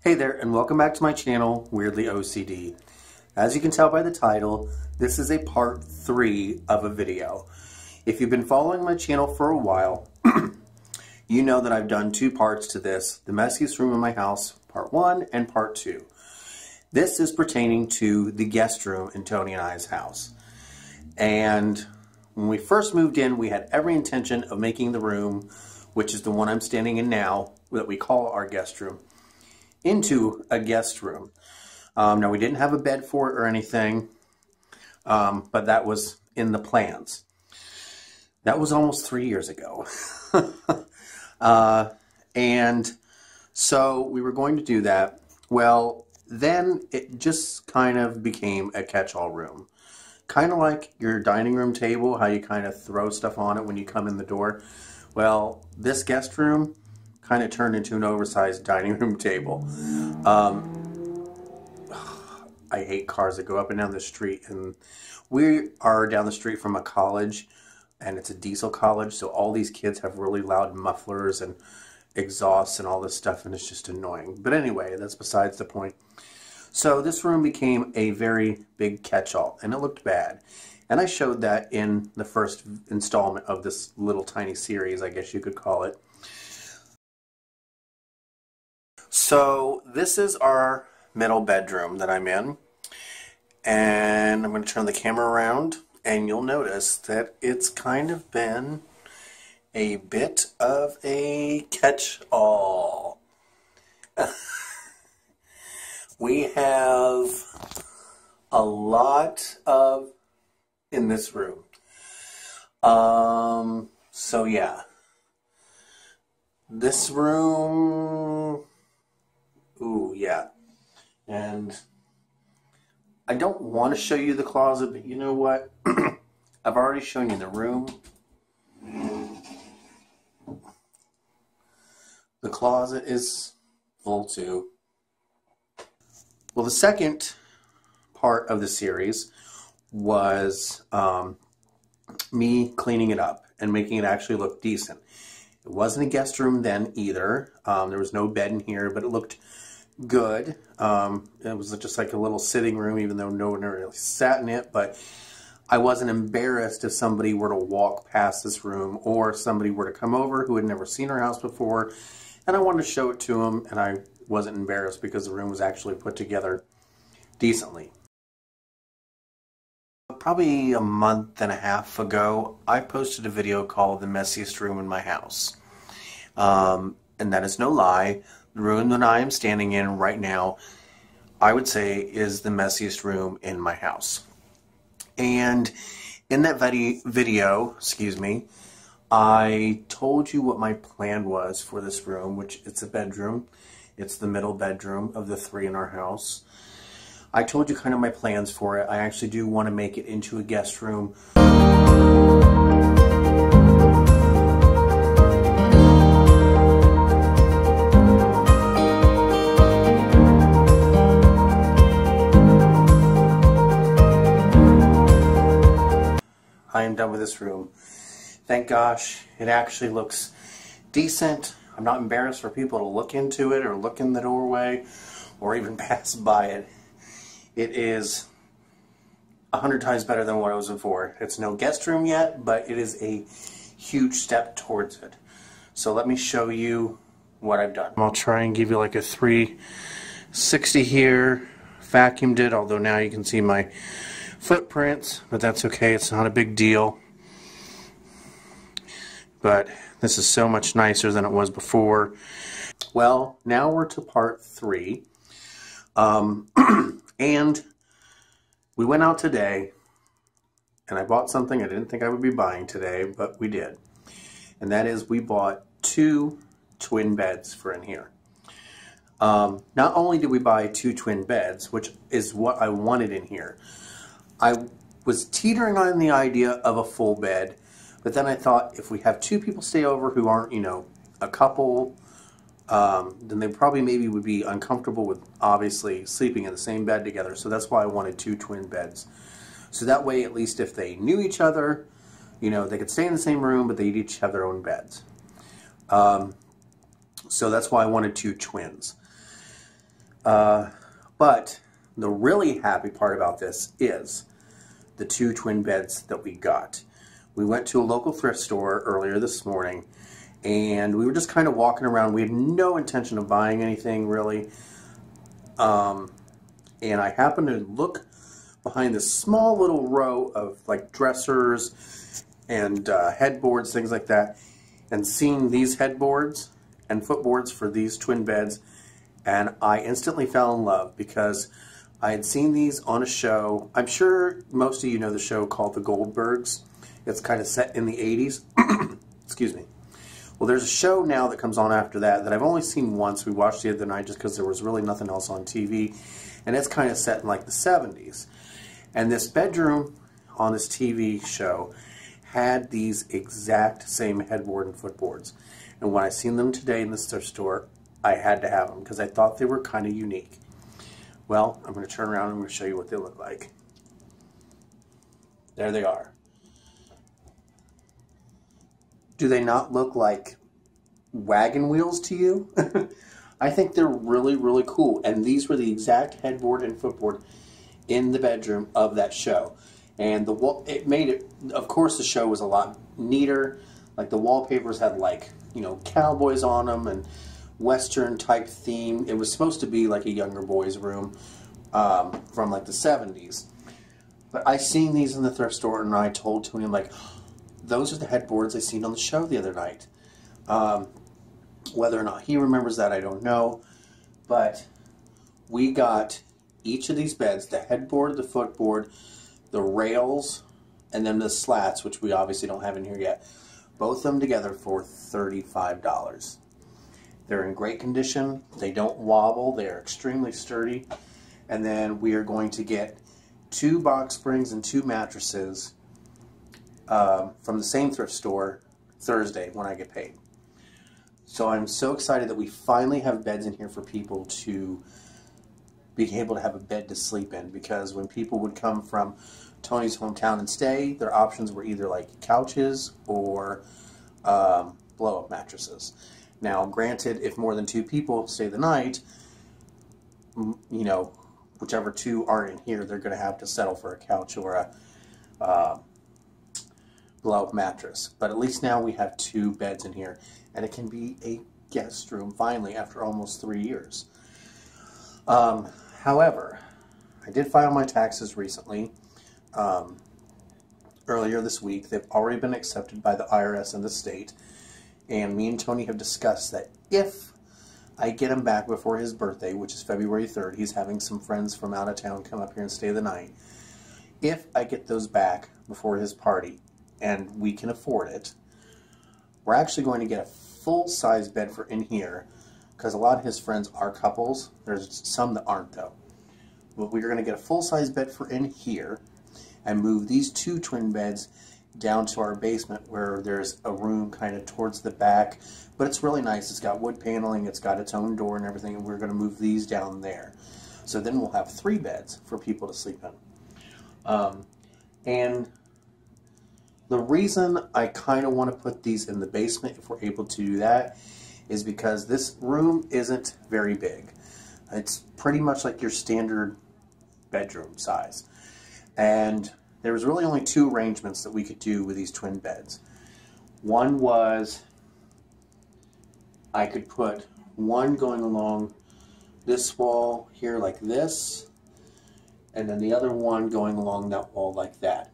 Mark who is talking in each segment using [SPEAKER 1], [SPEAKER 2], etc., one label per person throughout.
[SPEAKER 1] Hey there, and welcome back to my channel, Weirdly OCD. As you can tell by the title, this is a part 3 of a video. If you've been following my channel for a while, you know that I've done 2 parts to this, the messiest room in my house, part 1 and part 2. This is pertaining to the guest room in Tony and I's house. And when we first moved in, we had every intention of making the room, which is the one I'm standing in now, that we call our guest room, into a guest room. Now, we didn't have a bed for it or anything, but that was in the plans. That was almost 3 years ago. And so we were going to do that. Well, then it just kind of became a catch-all room. Kind of like your dining room table, how you kind of throw stuff on it when you come in the door. Well, this guest room kind of turned into an oversized dining room table. I hate cars that go up and down the street, and we are down the street from a college, and it's a diesel college, so all these kids have really loud mufflers and exhausts and all this stuff, and it's just annoying. But anyway, that's besides the point. So this room became a very big catch-all, and it looked bad. And I showed that in the first installment of this little tiny series, I guess you could call it. So this is our middle bedroom that I'm in. And I'm going to turn the camera around, and you'll notice that it's kind of been a bit of a catch-all. We have a lot in this room. So yeah. This room, ooh, yeah. And I don't want to show you the closet, but you know what? I've already shown you the room. The closet is full too. Well, the second part of the series was me cleaning it up and making it actually look decent. It wasn't a guest room then either. There was no bed in here, but it looked good. It was just like a little sitting room, even though no one really sat in it. But I wasn't embarrassed if somebody were to walk past this room, or somebody were to come over who had never seen our house before, and I wanted to show it to them, and I wasn't embarrassed because the room was actually put together decently. Probably a month and a half ago, I posted a video called The Messiest Room in My House. And that is no lie. The room that I am standing in right now, I would say, is the messiest room in my house. And in that video, I told you what my plan was for this room, which it's a bedroom. It's the middle bedroom of the 3 in our house. I told you kind of my plans for it. I actually do want to make it into a guest room. I am done with this room. Thank gosh, it actually looks decent. I'm not embarrassed for people to look into it or look in the doorway or even pass by it. It is 100 times better than what it was before. It's no guest room yet, but it is a huge step towards it. So let me show you what I've done. I'll try and give you like a 360 here. Vacuumed it, although now you can see my footprints, but that's okay. It's not a big deal. But this is so much nicer than it was before. Well, now we're to part 3. And we went out today, and I bought something I didn't think I would be buying today, but we did. And that is, we bought 2 twin beds for in here. Not only did we buy 2 twin beds, which is what I wanted in here, I was teetering on the idea of a full bed, but then I thought, if we have 2 people stay over who aren't, you know, a couple, then they probably maybe would be uncomfortable with obviously sleeping in the same bed together. So that's why I wanted 2 twin beds. So that way, at least if they knew each other, you know, they could stay in the same room, but they'd each have their own beds. So that's why I wanted 2 twins. But the really happy part about this is the 2 twin beds that we got. We went to a local thrift store earlier this morning, and we were just kind of walking around. We had no intention of buying anything really. And I happened to look behind this small little row of like dressers and headboards, things like that, and seeing these headboards and footboards for these twin beds, and I instantly fell in love because I had seen these on a show. I'm sure most of you know the show called The Goldbergs. It's kind of set in the 80s. Excuse me. Well, there's a show now that comes on after that that I've only seen once. We watched the other night just because there was really nothing else on TV. And it's kind of set in like the 70s. And this bedroom on this TV show had these exact same headboard and footboards. And when I seen them today in the thrift store, I had to have them because I thought they were kind of unique. Well, I'm going to turn around and I'm going to show you what they look like. There they are. Do they not look like wagon wheels to you? I think they're really, really cool. And these were the exact headboard and footboard in the bedroom of that show. And the wall, it made it, of course the show was a lot neater. Like the wallpapers had like, you know, cowboys on them and Western type theme. It was supposed to be like a younger boy's room from like the 70s. But I seen these in the thrift store and I told Tony, I'm like, those are the headboards I seen on the show the other night. Whether or not he remembers that, I don't know. But we got each of these beds, the headboard, the footboard, the rails, and then the slats, which we obviously don't have in here yet. Both of them together for $35. They're in great condition. They don't wobble. They're extremely sturdy. And then we are going to get 2 box springs and 2 mattresses from the same thrift store Thursday when I get paid. So I'm so excited that we finally have beds in here for people to be able to have a bed to sleep in, because when people would come from Tony's hometown and stay, their options were either like couches or blow-up mattresses. Now, granted, if more than 2 people stay the night, you know, whichever 2 aren't in here, they're going to have to settle for a couch or a blow-up mattress. But at least now we have 2 beds in here, and it can be a guest room finally after almost 3 years. However, I did file my taxes recently, earlier this week. They've already been accepted by the IRS and the state, and me and Tony have discussed that if I get him back before his birthday, which is February 3rd, he's having some friends from out of town come up here and stay the night. If I get those back before his party, and we can afford it, we're actually going to get a full-size bed for in here, because a lot of his friends are couples. There's some that aren't, though. But we're going to get a full-size bed for in here and move these 2 twin beds down to our basement, where there's a room kind of towards the back. But it's really nice. It's got wood paneling. It's got its own door and everything, and we're going to move these down there. So then we'll have 3 beds for people to sleep in. And the reason I kind of want to put these in the basement, if we're able to do that, is because this room isn't very big. It's pretty much like your standard bedroom size. And there was really only 2 arrangements that we could do with these twin beds. One was I could put one going along this wall here like this, and then the other one going along that wall like that.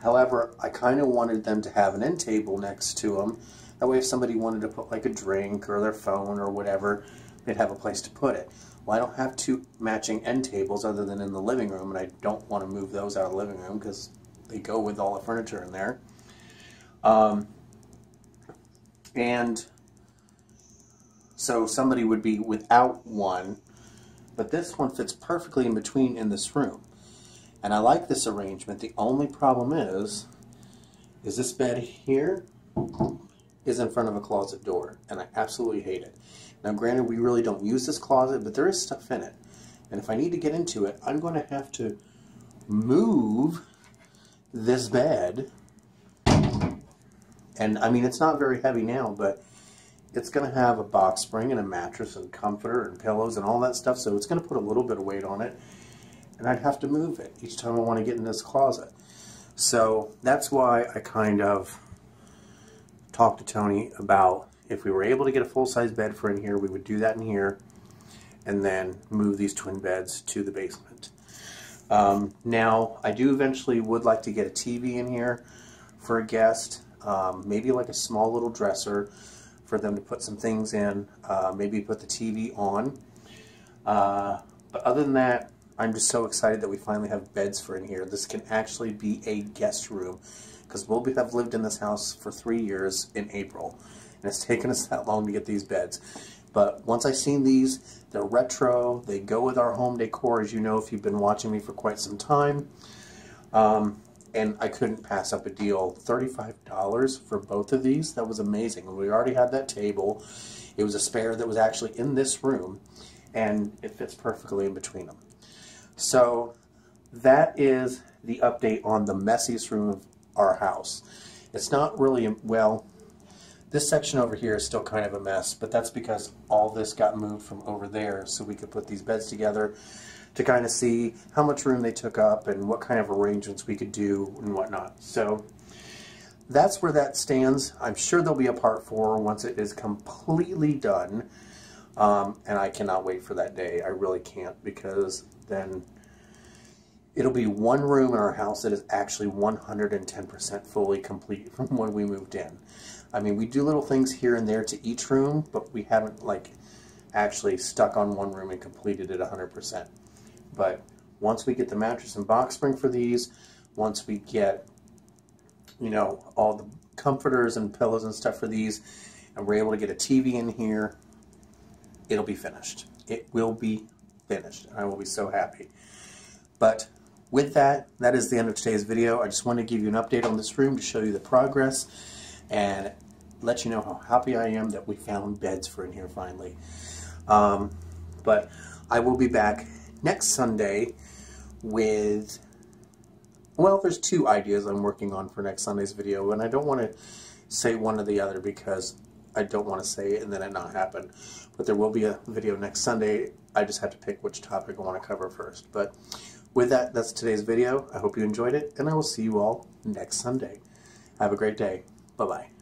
[SPEAKER 1] However, I kind of wanted them to have an end table next to them. That way if somebody wanted to put like a drink or their phone or whatever, they'd have a place to put it. Well, I don't have 2 matching end tables other than in the living room, and I don't want to move those out of the living room because they go with all the furniture in there. And so somebody would be without one, but this one fits perfectly in between in this room. And I like this arrangement. The only problem is this bed here is in front of a closet door, and I absolutely hate it. Now granted, we really don't use this closet, but there is stuff in it. And if I need to get into it, I'm going to have to move this bed. And I mean, it's not very heavy now, but it's going to have a box spring and a mattress and comforter and pillows and all that stuff, so it's going to put a little bit of weight on it, and I'd have to move it each time I want to get in this closet. So that's why I kind of talked to Tony about if we were able to get a full-size bed for in here, we would do that in here and then move these twin beds to the basement. Now, I do eventually would like to get a TV in here for a guest, maybe like a small little dresser for them to put some things in, maybe put the TV on. But other than that, I'm just so excited that we finally have beds for in here. This can actually be a guest room, because we'll have lived in this house for 3 years in April, and it's taken us that long to get these beds. But once I seen these, they're retro, they go with our home decor, as you know if you've been watching me for quite some time. And I couldn't pass up a deal. $35 for both of these, that was amazing. We already had that table. It was a spare that was actually in this room, and it fits perfectly in between them. So that is the update on the messiest room of our house. It's not really, well, this section over here is still kind of a mess, but that's because all this got moved from over there so we could put these beds together to kind of see how much room they took up and what kind of arrangements we could do and whatnot. So that's where that stands. I'm sure there'll be a part 4 once it is completely done, and I cannot wait for that day. I really can't, because then it'll be one room in our house that is actually 110% fully complete from when we moved in. I mean, we do little things here and there to each room, but we haven't like actually stuck on one room and completed it 100%. But once we get the mattress and box spring for these, once we get, you know, all the comforters and pillows and stuff for these, and we're able to get a TV in here, it'll be finished. It will be finished. I will be so happy. But with that, that is the end of today's video. I just want to give you an update on this room to show you the progress and let you know how happy I am that we found beds for in here finally. But I will be back next Sunday with, well, there's 2 ideas I'm working on for next Sunday's video, and I don't want to say one or the other because I don't want to say it and then it not happen. But there will be a video next Sunday. I just have to pick which topic I want to cover first. But with that, that's today's video. I hope you enjoyed it, and I will see you all next Sunday. Have a great day. Bye-bye.